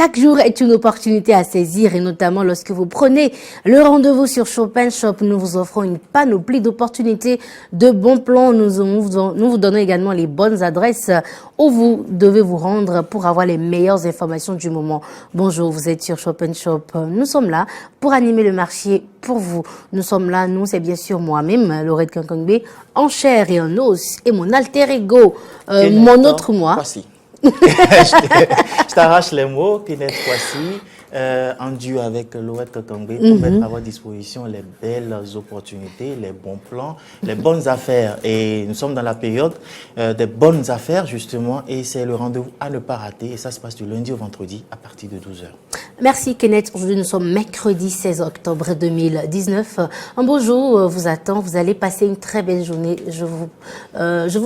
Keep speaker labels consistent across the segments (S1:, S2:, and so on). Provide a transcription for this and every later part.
S1: Chaque jour est une opportunité à saisir et notamment lorsque vous prenez le rendez-vous sur Chopin Shop. Nous vous offrons une panoplie d'opportunités, de bons plans. Nous vous donnons également les bonnes adresses où vous devez vous rendre pour avoir les meilleures informations du moment. Bonjour, vous êtes sur Chopin Shop. Nous sommes là pour animer le marché pour vous. Nous sommes là, nous, c'est bien sûr moi-même, Laurette Kankangbe, en chair et en os, et mon alter ego, mon autre moi.
S2: Voici. Je t'arrache les mots, Kenneth Kwasi, en duo avec Laurette Kankangbe pour mettre à votre disposition les belles opportunités, les bons plans, les bonnes affaires. Et nous sommes dans la période des bonnes affaires, justement, et c'est le rendez-vous à ne pas rater. Et ça se passe du lundi au vendredi à partir de 12h. Merci Kenneth. Aujourd'hui, nous sommes mercredi 16 octobre 2019. Un beau jour vous attend. Vous allez passer une très belle journée. Je vous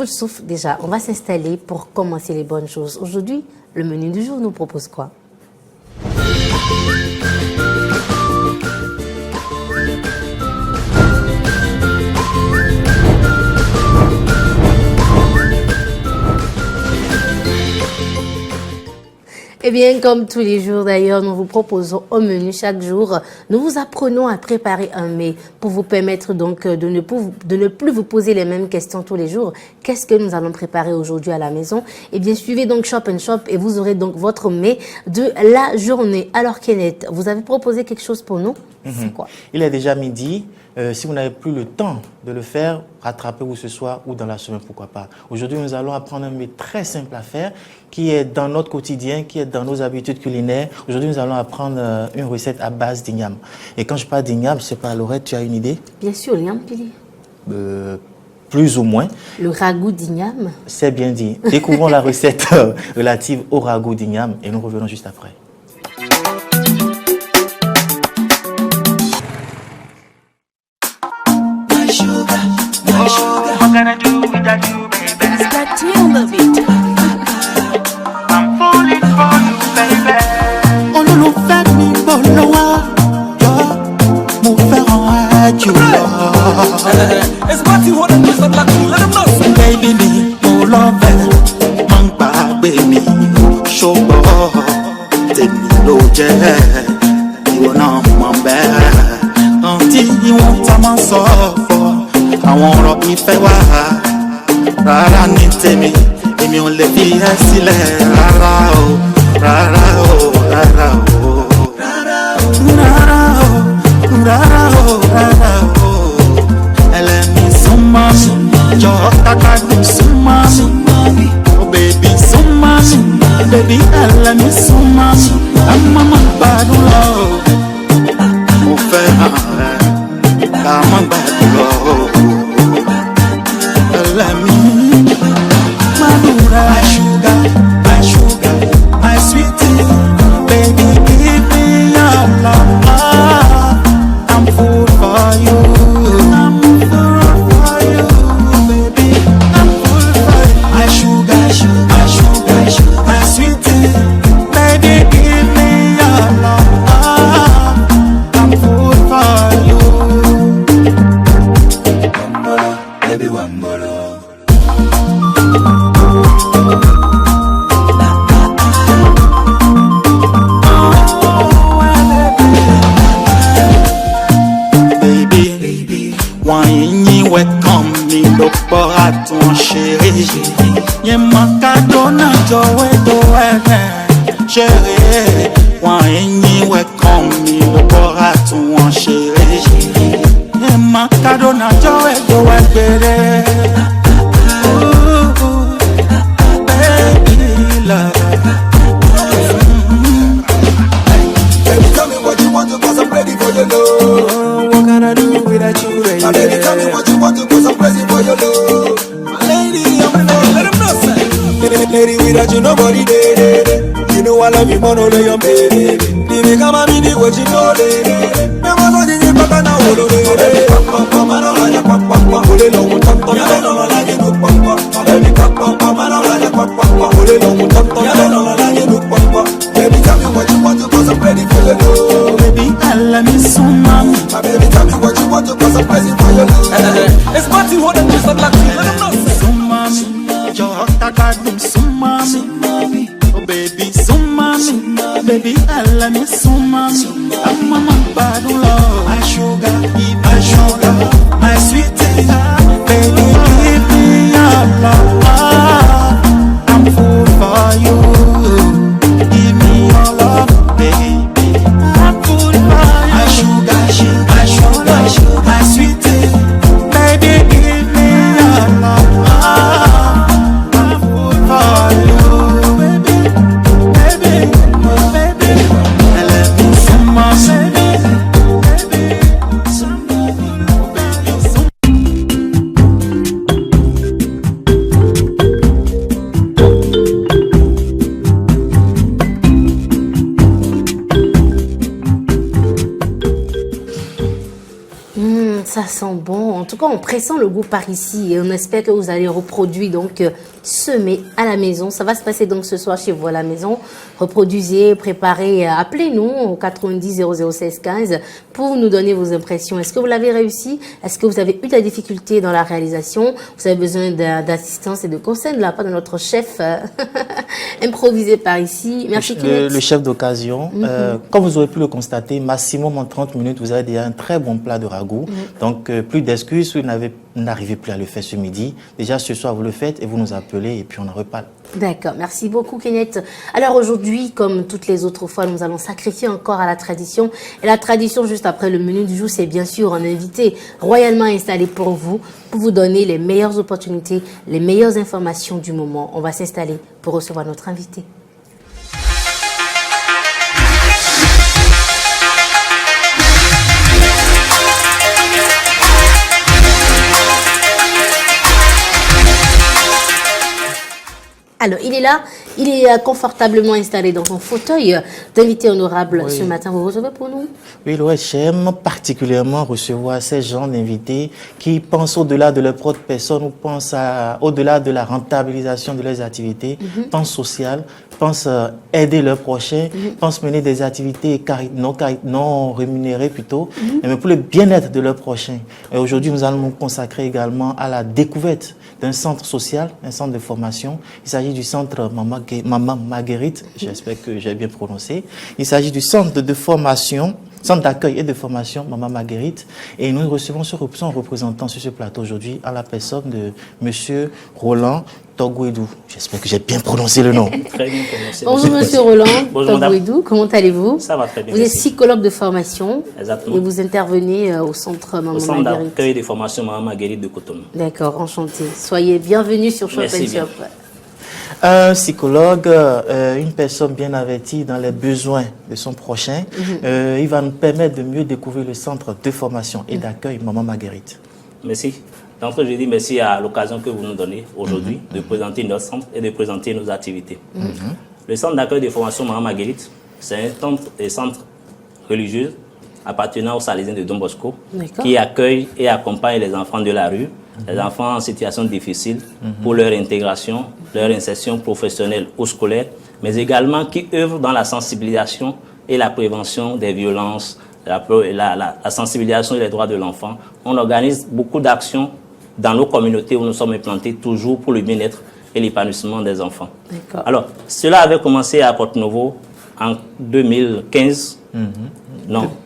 S2: le souffle déjà. On va s'installer pour commencer les bonnes choses. Aujourd'hui, le menu du jour nous propose quoi? Eh bien, comme tous les jours d'ailleurs, nous vous proposons au menu chaque jour. Nous vous apprenons à préparer un mets pour vous permettre donc de ne plus vous poser les mêmes questions tous les jours. Qu'est-ce que nous allons préparer aujourd'hui à la maison? Eh bien, suivez donc Shop & Shop et vous aurez donc votre mets de la journée. Alors Kenneth, vous avez proposé quelque chose pour nous? C'est quoi? Il est déjà midi. Si vous n'avez plus le temps de le faire, rattrapez-vous ce soir ou dans la semaine, pourquoi pas. Aujourd'hui, nous allons apprendre un mets très simple à faire qui est dans notre quotidien, qui est dans nos habitudes culinaires. Aujourd'hui, nous allons apprendre une recette à base d'igname. Et quand je parle d'igname, je ne sais pas, Laurette, tu as une idée? Bien sûr, l'igname pili. Plus ou moins. Le ragoût d'igname? C'est bien dit. Découvrons la recette relative au ragoût d'igname et nous revenons juste après.
S3: What can I do without you, baby? It's got you on the beat. I'm falling for you, baby. Oh non, non, fais-moi boloa, mon frère en adieu. It's got you on the beat, let him know. Baby, me, oh love, man, baby, show boy, take me low, you know, my bad. Until you want to suffer. Àwọn ọ̀rọ̀ ìfẹ́ wá rárá ní tèmi èmi ò lè fi ẹ́ sílẹ̀ rárá o rárá o rárá o rárá o rárá o rárá o ẹlẹ́mi súnmọ́ mi jọ káká ní súnmọ́ mi oh baby súnmọ́ mi baby ẹlẹ́mi súnmọ́ mi àmọ́ má gbádùn lọ mo fẹ́ hàn ẹ́ ká má gbádùn lọ. Let me, my sugar, my sweetie, baby, give me your love. I'm full for you, baby, I'm full for you. My sugar, my sweetie, baby, give me your love. I'm full for you. Baby, one more. Lọ́pọ̀ àtún ṣeré yẹn máa kádọ́nà jọ̀wé tó ẹ̀rẹ̀ ṣeré wọ́n ẹ̀yìn wẹ̀kàn mi lọ́pọ̀ àtún ṣeré yẹn máa kádọ́nà jọ̀wé tó ẹ̀gbẹ̀rẹ̀. Baby, tell me what you want to, 'cause I'm ready for your love. What can I do without you, baby? Baby, tell me what you want to, 'cause I'm crazy for your love. My lady, I'm ready, let him know, say. Lady, without you, nobody dead. You know I love you more than your baby. Baby, come on, me, what you know, lady. Never know the name, but I know what it is. Pop, I don't like pop, put it on top, I don't like it, pop. Baby, pop, I don't like pop, put it on top, I don't like it, pop. Baby, tell me what you want to, 'cause I'm ready for your love. Baby, I love you so much. My baby, tell me what you want to, 'cause I'm crazy for your love. It's what you want to do, so like you, let him know. So mommy, your heart, I got them so mommy. Oh baby, so mommy. Baby,
S1: tout cas, on pressent le goût par ici et on espère que vous allez reproduire donc semer à la maison. Ça va se passer donc ce soir chez vous à la maison. Reproduisez, préparez, appelez-nous au 90 0016 15 pour nous donner vos impressions. Est-ce que vous l'avez réussi? Est-ce que vous avez eu de la difficulté dans la réalisation? Vous avez besoin d'assistance et de conseils de la part de notre chef improvisé par ici. Merci.
S4: Le chef d'occasion. Comme vous aurez pu le constater, maximum en 30 minutes, vous avez déjà un très bon plat de ragoût. Donc, plus d'excuses, vous n'arrivez plus à le faire ce midi. Déjà, ce soir, vous le faites et vous nous appelez et puis on en reparle.
S1: D'accord, merci beaucoup Kenneth. Alors aujourd'hui, comme toutes les autres fois, nous allons sacrifier encore à la tradition. Et la tradition, juste après le menu du jour, c'est bien sûr un invité royalement installé pour vous donner les meilleures opportunités, les meilleures informations du moment. On va s'installer pour recevoir notre invité. Alors, il est là, il est confortablement installé dans son fauteuil d'invité honorable.
S4: Oui.
S1: Ce matin. Vous recevez pour nous?
S4: Oui, j'aime particulièrement recevoir ces gens d'invités qui pensent au-delà de leur propre personne ou pensent au-delà de la rentabilisation de leurs activités, pensent social, pensent aider leurs prochains, pensent mener des activités non rémunérées plutôt, mais pour le bien-être de leurs prochains. Et aujourd'hui, nous allons nous consacrer également à la découverte d'un centre social, un centre de formation. Il s'agit du centre Maman Marguerite, j'espère que j'ai bien prononcé. Il s'agit du centre de formation, centre d'accueil et de formation Maman Marguerite. Et nous recevons son représentant sur ce plateau aujourd'hui à la personne de Monsieur Roland Togouedou. J'espère que j'ai bien prononcé le nom.
S5: Très bien prononcé.
S1: Bonjour Monsieur Roland
S5: Togouedou,
S1: comment allez-vous?
S5: Ça va très bien.
S1: Vous êtes psychologue de formation.
S5: Exactement.
S1: Et vous intervenez au centre Maman Marguerite.
S5: Au centre d'accueil de formation Maman Marguerite de Cotonou.
S1: D'accord, enchanté. Soyez bienvenue sur Shop & Shop.
S4: Un psychologue, une personne bien avertie dans les besoins de son prochain, il va nous permettre de mieux découvrir le centre de formation et d'accueil Maman Marguerite.
S5: Merci. Donc, je dis merci à l'occasion que vous nous donnez aujourd'hui de présenter notre centre et de présenter nos activités. Le centre d'accueil de formation Maman Marguerite, c'est un centre religieux appartenant aux Salésiens de Don Bosco qui accueille et accompagne les enfants de la rue, les enfants en situation difficile pour leur intégration, leur insertion professionnelle ou scolaire, mais également qui œuvre dans la sensibilisation et la prévention des violences, la sensibilisation des droits de l'enfant. On organise beaucoup d'actions dans nos communautés où nous sommes implantés, toujours pour le bien-être et l'épanouissement des enfants. Alors, cela avait commencé à Porto-Novo en 2015,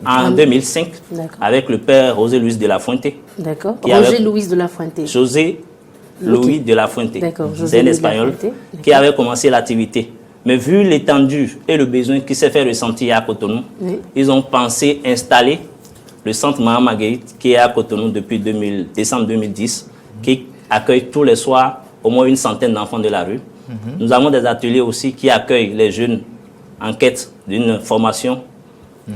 S5: en 2005, avec le père José Luis de la Fuente.
S1: D'accord. José Luis de la Fuente.
S5: José Luis de la Fuente. C'est un Espagnol qui avait commencé l'activité. Mais vu l'étendue et le besoin qui s'est fait ressentir à Cotonou, ils ont pensé installer le centre Maman Marguerite qui est à Cotonou depuis décembre 2010, qui accueille tous les soirs au moins une centaine d'enfants de la rue. Nous avons des ateliers aussi qui accueillent les jeunes en quête d'une formation.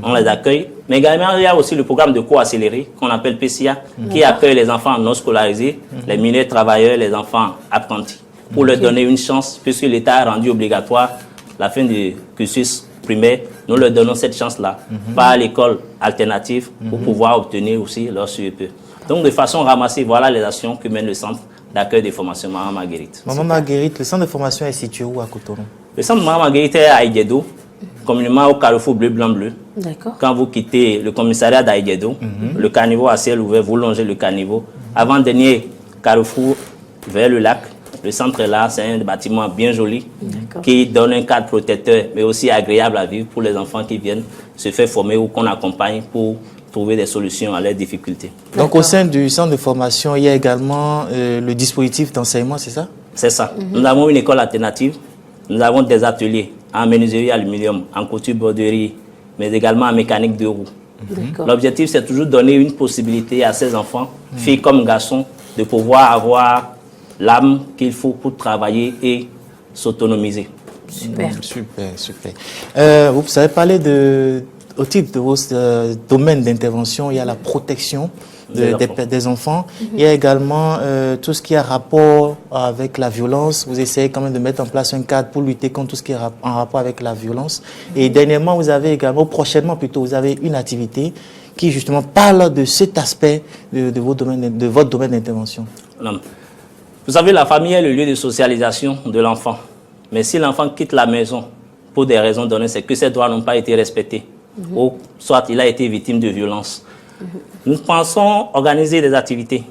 S5: On les accueille. Mais également, il y a aussi le programme de cours accéléré qu'on appelle PCA, qui accueille les enfants non scolarisés, les mineurs travailleurs, les enfants apprentis, pour leur donner une chance, puisque l'État a rendu obligatoire la fin du cursus primaire. Nous leur donnons cette chance-là, par l'école alternative, pour pouvoir obtenir aussi leur CEP. Donc, de façon ramassée, voilà les actions que mène le centre d'accueil des formations Maman Marguerite.
S4: Maman Marguerite, le centre de formation est situé où à Cotonou?
S5: Le centre Maman Marguerite est à Aïdjedo, communément au carrefour bleu-blanc-bleu. Quand vous quittez le commissariat d'Aïdjedo, le caniveau à ciel ouvert, vous longez le caniveau. Avant-dernier carrefour vers le lac, le centre est là, c'est un bâtiment bien joli qui donne un cadre protecteur, mais aussi agréable à vivre pour les enfants qui viennent se faire former ou qu'on accompagne pour trouver des solutions à leurs difficultés.
S4: Donc au sein du centre de formation, il y a également le dispositif d'enseignement, c'est ça?
S5: C'est ça. Nous avons une école alternative, nous avons des ateliers en menuiserie aluminium, en couture broderie, mais également en mécanique de roue. L'objectif, c'est toujours donner une possibilité à ces enfants, filles comme garçons, de pouvoir avoir l'âme qu'il faut pour travailler et s'autonomiser.
S1: Super.
S4: Super. Vous avez parlé au titre de vos domaines d'intervention, il y a la protection des enfants. Il y a également tout ce qui a rapport avec la violence. Vous essayez quand même de mettre en place un cadre pour lutter contre tout ce qui est en rapport avec la violence. Et dernièrement, prochainement plutôt, vous avez une activité qui justement parle de cet aspect de votre domaine d'intervention.
S5: Vous savez, la famille est le lieu de socialisation de l'enfant. Mais si l'enfant quitte la maison pour des raisons données, c'est que ses droits n'ont pas été respectés. Ou soit il a été victime de violence. Nous pensons organiser des activités.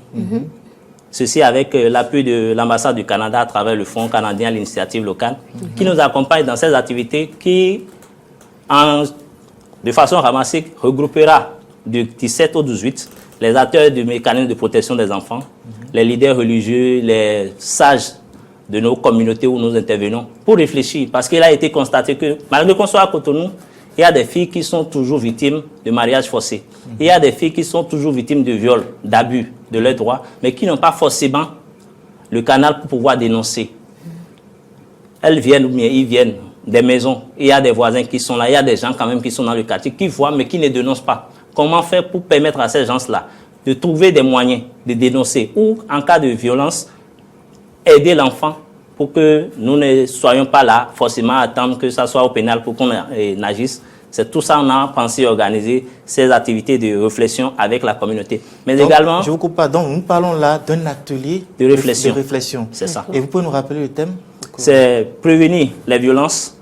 S5: Ceci avec l'appui de l'ambassade du Canada à travers le Fonds canadien à l'initiative locale, qui nous accompagne dans ces activités qui, de façon ramassée, regroupera du 17 au 18 les acteurs du mécanisme de protection des enfants, les leaders religieux, les sages de nos communautés où nous intervenons, pour réfléchir. Parce qu'il a été constaté que, malgré qu'on soit à Cotonou, il y a des filles qui sont toujours victimes de mariage forcé. Il y a des filles qui sont toujours victimes de viol, d'abus de leurs droits, mais qui n'ont pas forcément le canal pour pouvoir dénoncer. Elles viennent, ou bien ils viennent des maisons. Il y a des voisins qui sont là, il y a des gens quand même qui sont dans le quartier, qui voient, mais qui ne dénoncent pas. Comment faire pour permettre à ces gens-là de trouver des moyens de dénoncer ou, en cas de violence, aider l'enfant pour que nous ne soyons pas là forcément à attendre que ça soit au pénal pour qu'on agisse. C'est tout ça, on a pensé organiser ces activités de réflexion avec la communauté. Mais donc, également...
S4: Je vous coupe pas, donc nous parlons là d'un atelier
S5: de réflexion. C'est ça.
S4: Et vous pouvez nous rappeler le thème?
S5: C'est prévenir les violences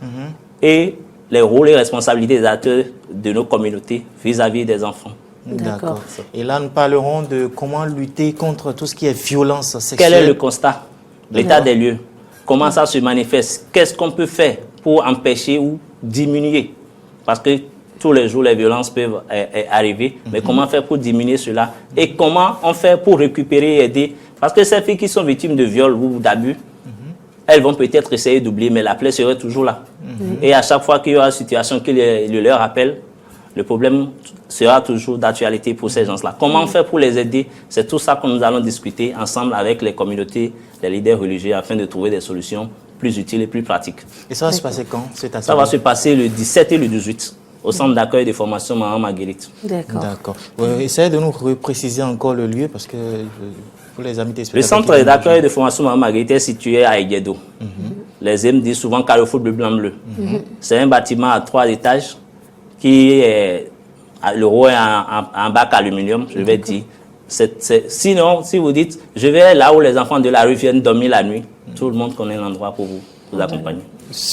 S5: et les rôles et responsabilités des acteurs de nos communautés vis-à-vis des enfants.
S4: D'accord. Et là, nous parlerons de comment lutter contre tout ce qui est violence sexuelle.
S5: Quel est le constat, l'état des lieux? Comment ça se manifeste? Qu'est-ce qu'on peut faire pour empêcher ou diminuer? Parce que tous les jours, les violences peuvent arriver. Mais comment faire pour diminuer cela? Et comment on fait pour récupérer et aider? Parce que ces filles qui sont victimes de viol ou d'abus, elles vont peut-être essayer d'oublier, mais la plaie serait toujours là. Et à chaque fois qu'il y aura une situation qui leur rappelle, le problème sera toujours d'actualité pour ces gens-là. Comment faire pour les aider? C'est tout ça que nous allons discuter ensemble avec les communautés, les leaders religieux, afin de trouver des solutions plus utiles et plus pratiques.
S4: Et ça va se passer quand?
S5: Ça va se passer le 17 et le 18 au centre d'accueil de formation Maman Marguerite.
S4: D'accord. Essayez de nous préciser encore le lieu parce que pour les amis
S5: le centre d'accueil de formation Maman Marguerite est situé à Aïguedo. Les hommes disent souvent Carrefour bleu-blanc-bleu. C'est un bâtiment à 3 étages qui est, le haut est en bac aluminium, je vais dire. Sinon, si vous dites, je vais là où les enfants de la rue viennent dormir la nuit, tout le monde connaît l'endroit pour vous accompagner.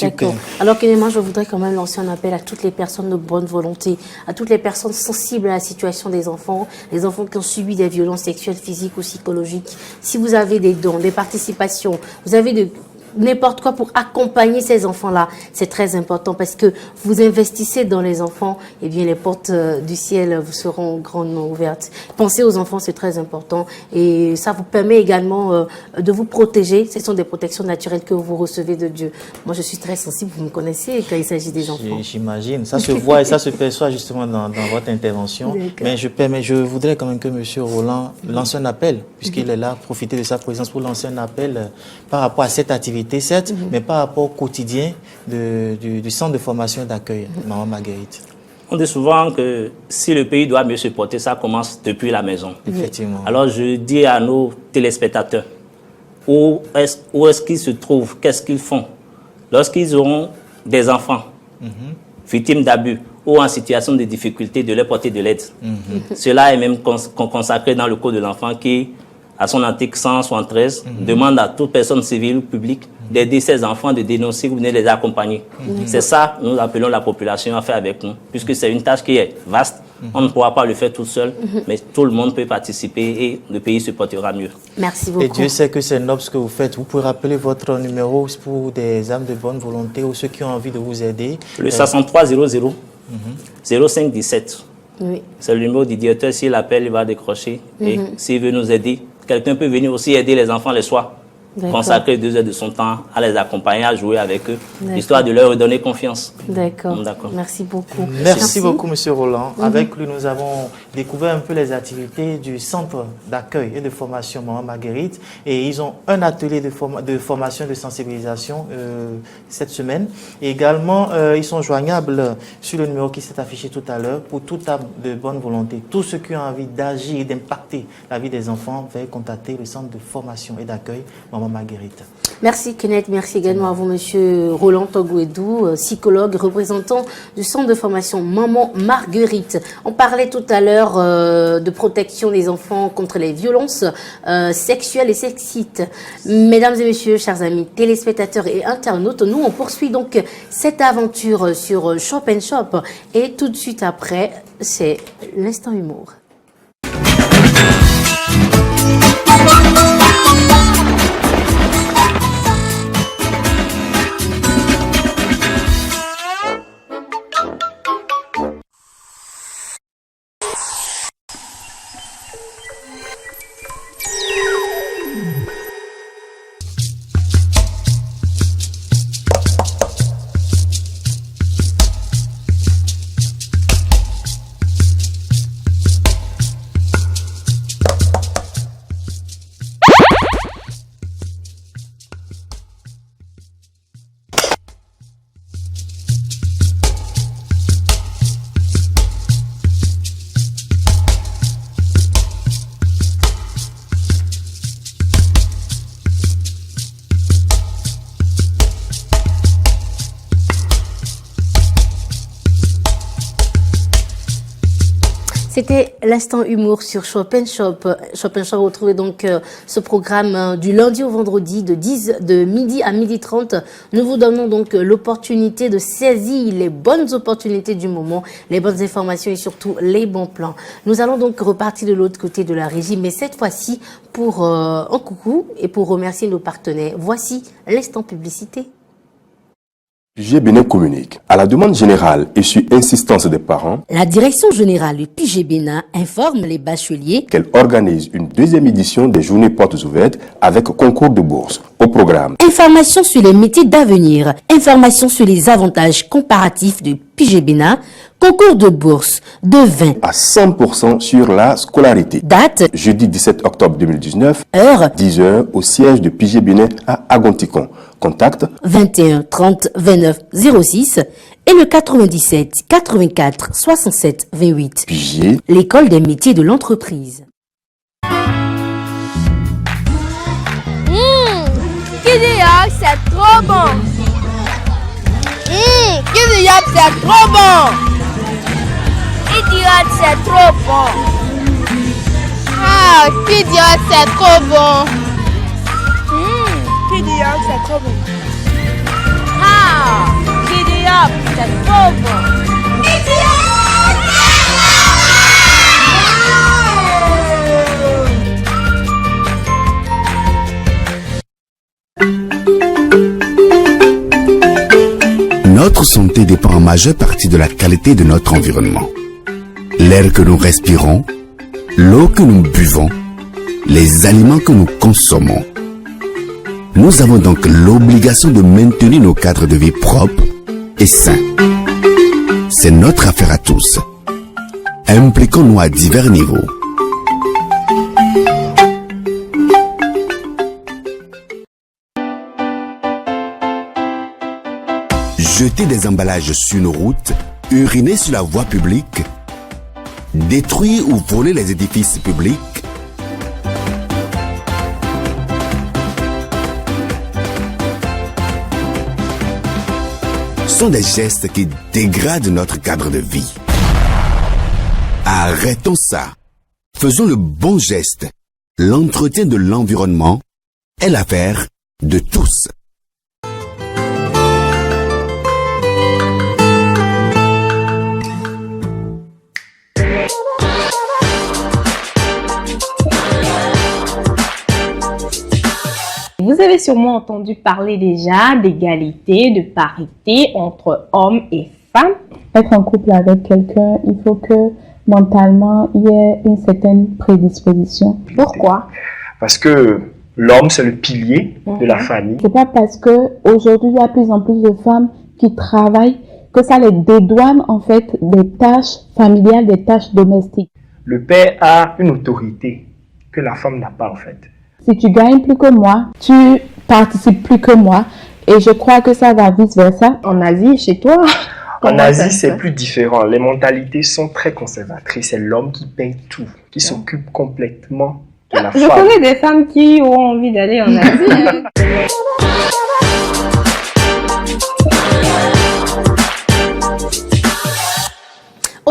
S1: D'accord. Alors, Kénéma, je voudrais quand même lancer un appel à toutes les personnes de bonne volonté, à toutes les personnes sensibles à la situation des enfants, les enfants qui ont subi des violences sexuelles, physiques ou psychologiques. Si vous avez des dons, des participations, vous avez n'importe quoi pour accompagner ces enfants-là, c'est très important parce que vous investissez dans les enfants, et bien les portes du ciel vous seront grandement ouvertes. Pensez aux enfants, c'est très important et ça vous permet également de vous protéger. Ce sont des protections naturelles que vous recevez de Dieu. Moi, je suis très sensible, vous me connaissez quand il s'agit des enfants.
S4: J'imagine, ça se voit et ça se perçoit justement dans votre intervention. Mais je voudrais quand même que M. Roland lance un appel, puisqu'il est là, profiter de sa présence pour lancer un appel par rapport à cette activité. Certes, mais par rapport au quotidien du centre de formation et d'accueil, Maman Marguerite.
S5: On dit souvent que si le pays doit mieux se porter, ça commence depuis la maison.
S4: Effectivement.
S5: Alors je dis à nos téléspectateurs, où est-ce qu'ils se trouvent, qu'est-ce qu'ils font lorsqu'ils auront des enfants victimes d'abus ou en situation de difficulté, de leur porter de l'aide. Cela est même consacré dans le code de l'enfant qui, à son article 173, demande à toute personne civile ou publique d'aider ses enfants, de dénoncer ou de les accompagner. C'est ça que nous appelons la population à faire avec nous, puisque c'est une tâche qui est vaste. On ne pourra pas le faire tout seul, mais tout le monde peut participer et le pays se portera mieux.
S1: Merci beaucoup.
S4: Et Dieu sait que c'est noble ce que vous faites. Vous pouvez rappeler votre numéro pour des âmes de bonne volonté ou ceux qui ont envie de vous aider.
S5: Le 6300 0517.
S1: Oui.
S5: C'est le numéro du directeur. S'il appelle, il va décrocher. Et s'il veut nous aider, quelqu'un peut venir aussi aider les enfants le soir. Consacrer 2 heures de son temps à les accompagner, à jouer avec eux, histoire de leur donner confiance.
S1: D'accord. Merci beaucoup.
S4: Merci beaucoup, M. Roland. Avec lui, nous avons découvert un peu les activités du centre d'accueil et de formation Maman Marguerite. Et ils ont un atelier de formation et de sensibilisation cette semaine. Et également, ils sont joignables sur le numéro qui s'est affiché tout à l'heure pour toute âme de bonne volonté. Tous ceux qui ont envie d'agir et d'impacter la vie des enfants, veuillez contacter le centre de formation et d'accueil Maman Marguerite.
S1: Merci Kenneth, merci également à vous Monsieur Roland Togouedou, psychologue, représentant du centre de formation Maman Marguerite. On parlait tout à l'heure de protection des enfants contre les violences sexuelles et sexistes. Mesdames et messieurs, chers amis téléspectateurs et internautes, nous on poursuit donc cette aventure sur Shop & Shop et tout de suite après, c'est l'instant humour. C'était l'instant humour sur Shop & Shop. Shop & Shop, vous retrouvez donc ce programme du lundi au vendredi de midi à 12h30. Nous vous donnons donc l'opportunité de saisir les bonnes opportunités du moment, les bonnes informations et surtout les bons plans. Nous allons donc repartir de l'autre côté de la régie, mais cette fois-ci pour un coucou et pour remercier nos partenaires. Voici l'instant publicité.
S6: PIGE Bénin communique. À la demande générale et sur insistance des parents,
S1: la direction générale du PIGE Bénin informe les bacheliers
S6: qu'elle organise une deuxième édition des journées portes ouvertes avec concours de bourse. Au programme,
S1: informations sur les métiers d'avenir, informations sur les avantages comparatifs du PIGE Bénin, concours de bourse de 20
S6: à 100% sur la scolarité.
S1: Date
S6: jeudi 17 octobre 2019,
S1: heure
S6: 10h au siège de PIGE Bénin à Agonticon. Contact
S1: 21 30 29 06 et le 97 84 67 28.
S6: PIGE,
S1: l'école des métiers de l'entreprise.
S7: Kidiyop, c'est trop bon. Kidiyop, c'est trop bon. Kidiyop, c'est trop bon. Ah, Kidiyop, c'est trop bon. Kidiyop, c'est trop bon. Ah, Kidiyop, c'est trop bon.
S8: Notre santé dépend en majeure partie de la qualité de notre environnement. L'air que nous respirons, l'eau que nous buvons, les aliments que nous consommons. Nous avons donc l'obligation de maintenir nos cadres de vie propres et sains. C'est notre affaire à tous. Impliquons-nous à divers niveaux. Jeter des emballages sur nos routes, uriner sur la voie publique, détruire ou voler les édifices publics, sont des gestes qui dégradent notre cadre de vie. Arrêtons ça. Faisons le bon geste. L'entretien de l'environnement est l'affaire de tous.
S9: Vous avez sûrement entendu parler déjà d'égalité, de parité entre hommes et femmes.
S10: Être en couple avec quelqu'un, il faut que mentalement, il y ait une certaine prédisposition.
S9: Pourquoi?
S11: Parce que l'homme, c'est le pilier de la famille.
S10: C'est pas parce que aujourd'hui, il y a de plus en plus de femmes qui travaillent que ça les dédouane en fait des tâches familiales, des tâches domestiques.
S11: Le père a une autorité que la femme n'a pas en fait.
S10: Si tu gagnes plus que moi, tu participes plus que moi. Et je crois que ça va vice-versa.
S9: En Asie, chez toi?
S11: En Asie, c'est plus différent. Les mentalités sont très conservatrices. C'est l'homme qui paye tout, qui s'occupe complètement de la
S9: Je
S11: femme.
S9: connais des femmes qui ont envie d'aller en Asie. Hein.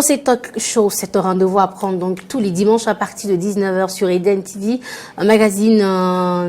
S2: C'est Talk Show, c'est un rendez-vous à prendre donc tous les dimanches à partir de 19h sur Eden TV, un magazine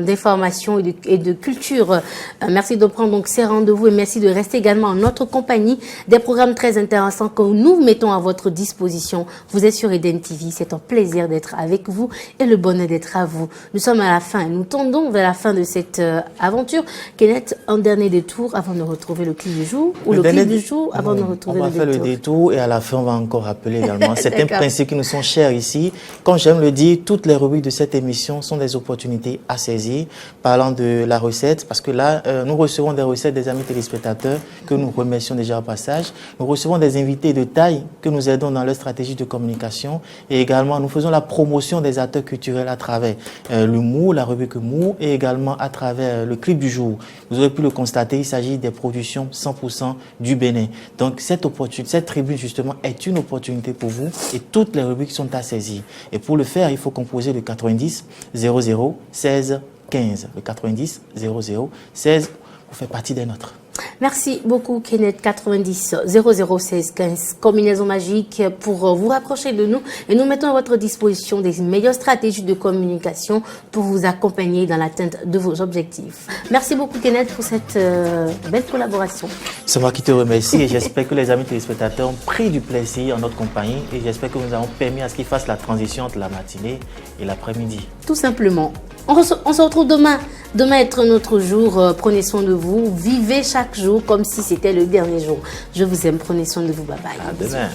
S2: d'information et de culture. Merci de prendre donc ces rendez-vous et merci de rester également en notre compagnie. Des programmes très intéressants que nous mettons à votre disposition. Vous êtes sur Eden TV, c'est un plaisir d'être avec vous et le bonheur d'être à vous. Nous sommes à la fin, nous tendons vers la fin de cette aventure. Kenneth, un dernier détour avant de retrouver le clip du jour ou le clip du jour avant de retrouver le détour.
S4: On va faire le détour et à la fin on va encore rappeler également certains principes qui nous sont chers ici. Comme j'aime le dire, toutes les rubriques de cette émission sont des opportunités à saisir. Parlant de la recette, parce que là, nous recevons des recettes des amis téléspectateurs que nous remercions déjà au passage. Nous recevons des invités de taille que nous aidons dans leur stratégie de communication et également nous faisons la promotion des acteurs culturels à travers l'humour, la rubrique humour et également à travers le clip du jour. Vous aurez pu le constater, il s'agit des productions 100% du Bénin. Donc cette tribune justement est une opportunité pour vous et toutes les rubriques sont à saisir. Et pour le faire, il faut composer le 90 00 16 15. Le 90 00 16 pour faire partie des nôtres.
S2: Merci beaucoup Kenneth. 90 0016 15, combinaison magique pour vous rapprocher de nous et nous mettons à votre disposition des meilleures stratégies de communication pour vous accompagner dans l'atteinte de vos objectifs. Merci beaucoup Kenneth pour cette belle collaboration.
S4: C'est moi qui te remercie et j'espère que les amis téléspectateurs ont pris du plaisir en notre compagnie et j'espère que nous avons permis à ce qu'ils fassent la transition entre la matinée et l'après-midi.
S2: Tout simplement. On se retrouve demain. Demain est notre jour. Prenez soin de vous. Vivez chaque jour comme si c'était le dernier jour. Je vous aime. Prenez soin de vous. Bye bye.
S4: À demain.